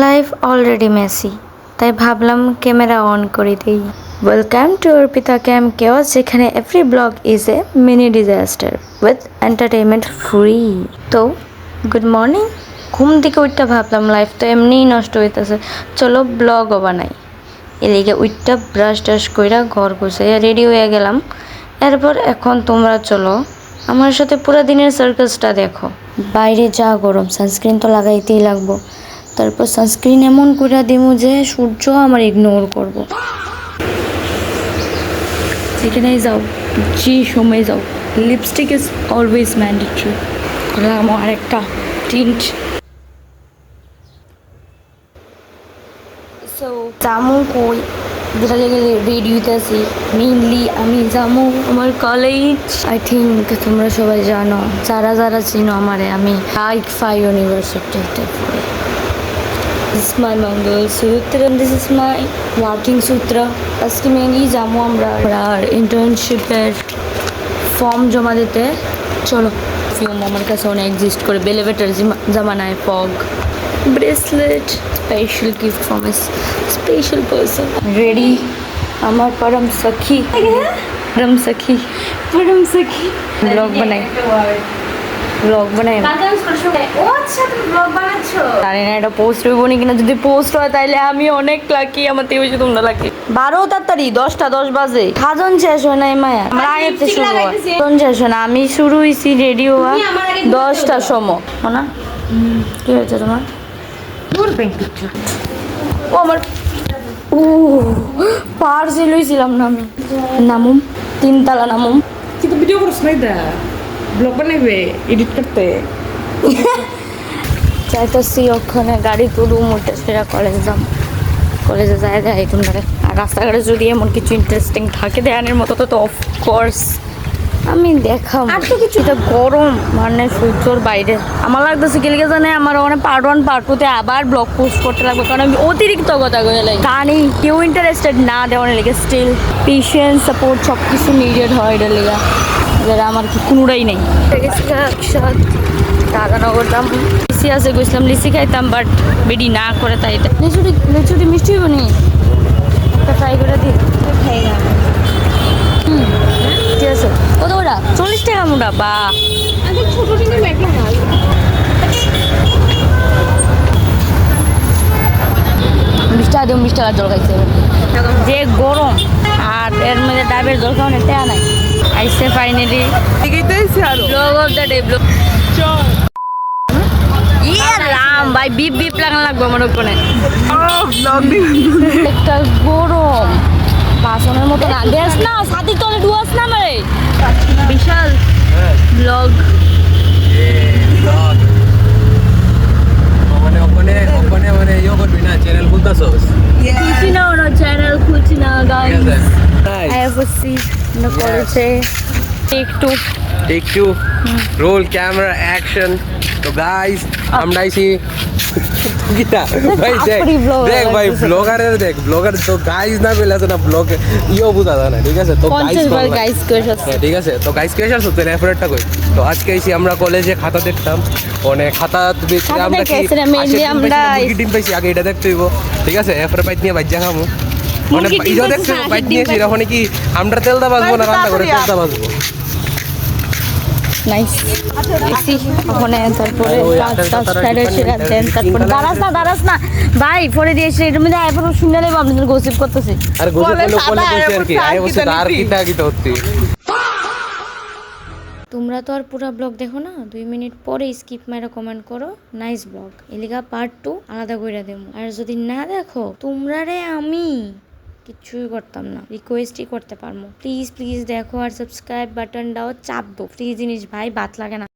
Life already Messi, তাই ভাবলাম camera on করে দিই। Welcome to Arpita camp chaos, যেখানে every blog is a mini disaster with entertainment free. তো গুড মর্নিং। ঘুম থেকে উঠটা ভাবলাম লাইফ তো এমনিই নষ্ট হইতেছে, চলো ব্লগও বানাই। এদিকে উঠটা ব্রাশ টাশ কইরা ঘর গুছাইয়া রেডি হয়ে গেলাম। এরপর এখন তোমরা চলো আমার সাথে পুরো দিনের সার্কাসটা দেখো। বাইরে যা গরম, সানস্ক্রিন তো লাগাইতেই লাগবো। তারপর সানস্ক্রিন এমন করে দিমু যে সূর্য আমার ইগনোর করব। যেখানেই যাও, যে সময় যাও, লিপস্টিক ইজ অলওয়েজ ম্যান্ডেটরি। করলাম আরেকটা টিন্ট। সো জামু কই যেটা লেগে রেডি হইতেছি, মেইনলি আমি যাবো আমার কলেজ। আই থিঙ্ক তোমরা সবাই জানো, যারা যারা চিনো আমারে, আমি আইকফা ইউনিভার্সিটিতে পড়ি। This is my Mangalsutra and this is my working sutra. আজকে মেনলি যাবো আমরা ইন্টার্নশিপের ফর্ম জমা দিতে। চলো, ফিউম আমার কাছে অনেক এক্সিস্ট করে, বেলিভেটার জামানায় fog bracelet, special gift from a special person. Ready আমার পরম সখী, পরম সখী, পরম সখী। ব্লগ বানাই, ব্লগ বানাই। জানি না এটা পোস্ট হইব নি কিনা, যদি পোস্ট হয় তাইলে আমি অনেক লাকি, আমার থেকে বেশি তোমরা লাকি। 12 তাড়াতাড়ি 10 বাজে, খাজন শেষ হয় নাই মায়া, আমরা আগেতে শুরু হয়, খাজন শেষ হয় না, আমি শুরু হয়েছি রেডি হওয়া 10টার সময়। না কি হয়েছে তোমার? ও আমার পার্সেল হয়েছিলাম না আমি। নামুম 3 তলা নামুম। কিন্তু ভিডিও করছ নাই দা, ব্লগ বানাইবে এডিট করতে। চাইতেছি ওখানে গাড়ি তুলুম, ওটা সেটা কলেজে যাম। কলেজে যায় দেয় তোমরা। আর রাস্তাঘাটে যদি এমন কিছু ইন্টারেস্টিং থাকে দেয়ানের মতো তো অফকোর্স আমি দেখাম। আর তো কিছু, এটা গরম মানে সূর্যর বাইরে। আমার লাগতেছে গেলে জানে আমার ওখানে পার্ট 1 পার্ট 2 তে আবার ব্লগ পোস্ট করতে লাগবে, কারণ আমি অতিরিক্ত কথা কয়ে লাগে। জানি কেউ ইন্টারেস্টেড না দেওয়ার লেগে, স্টিল পেশেন্স সাপোর্ট সব কিছু নিডেড হয় এটার লেগে, যেটা আমার কি কোনোটাই নেই। রাধানগর দাম লিচি আছে, গেছিলাম লিচি খাইতাম, বাট বেডি না করে, তাই এটা লিচুটি মিষ্টি হইব নি, ট্রাই করে দিই। খাই না, ঠিক আছে। কত ওটা? 40 টাকা মোটা। বা মিষ্টা দিও, 20 টাকার জল খাইছে। যে গরম, আর এর মধ্যে ডাবের জল খাওয়ানো টেয়া নাই। আইসে finally blog of the day. Blog Ram ভাই, বিপ বিপ লাগানো লাগবে আমার ওখানে। একটা গরম বাসনের মতো না, দেশ না ছাতির তলে ডুয়াস না মারে। বিশাল ব্লগ মানে ইয়ে করবি না, চ্যানেল খুলতাছস? খুলছি না, ওরা চ্যানেল খুলছি না guys. I have a seat না করেছে। Take two roll camera action. তো গাইস আমরা আইছি গীতা ভাই, দেখ ভাই ব্লগারের, দেখ ব্লগার তো গাইস না কইলা না, ব্লগ ইও বুঝা যায় না, ঠিক আছে? তো গাইস কইছস, ঠিক আছে। তো গাইস কে আসছো, তো রেফারেটটা কই। তো আজকে আইছি আমরা কলেজে খাতা দেখতাম, মানে খাতা আমরা কি আমরা ডিম পাইছি আগে, এটা দেখতে হইব, ঠিক আছে? এরপরে বাইট নিয়ে বাইজা খামু, মানে ইও দেখতে বাইট নিয়ে এরকম কি আমরা তেলদা বাজবো না, রান্না করে তেলদা বাজবো। নাইস এসি ওখানে। তারপরে তারপরে দাঁড়াস না ভাই, পরে দিয়েছে এটার মধ্যে আইফোন শুনে নেবো, আপনাদের গসিপ করতেছে। আর গসিপ বলে কইছি আর কি, আই বসে আর কিটা হচ্ছে। তোমরা তো আর পুরো ব্লগ দেখো না, 2 মিনিট পরে স্কিপ মাইরা কমেন্ট করো নাইস ব্লগ, এলিগা পার্ট 2 আলাদা কইরা দেবো। আর যদি না দেখো তোমরা রে আমি কিছুই করতাম না, রিকোয়েস্টই করতে পারবো। প্লিজ প্লিজ দেখো আর সাবস্ক্রাইব বাটনটাও চাপ দো, ফ্রি জিনিস ভাই, বাত লাগে না।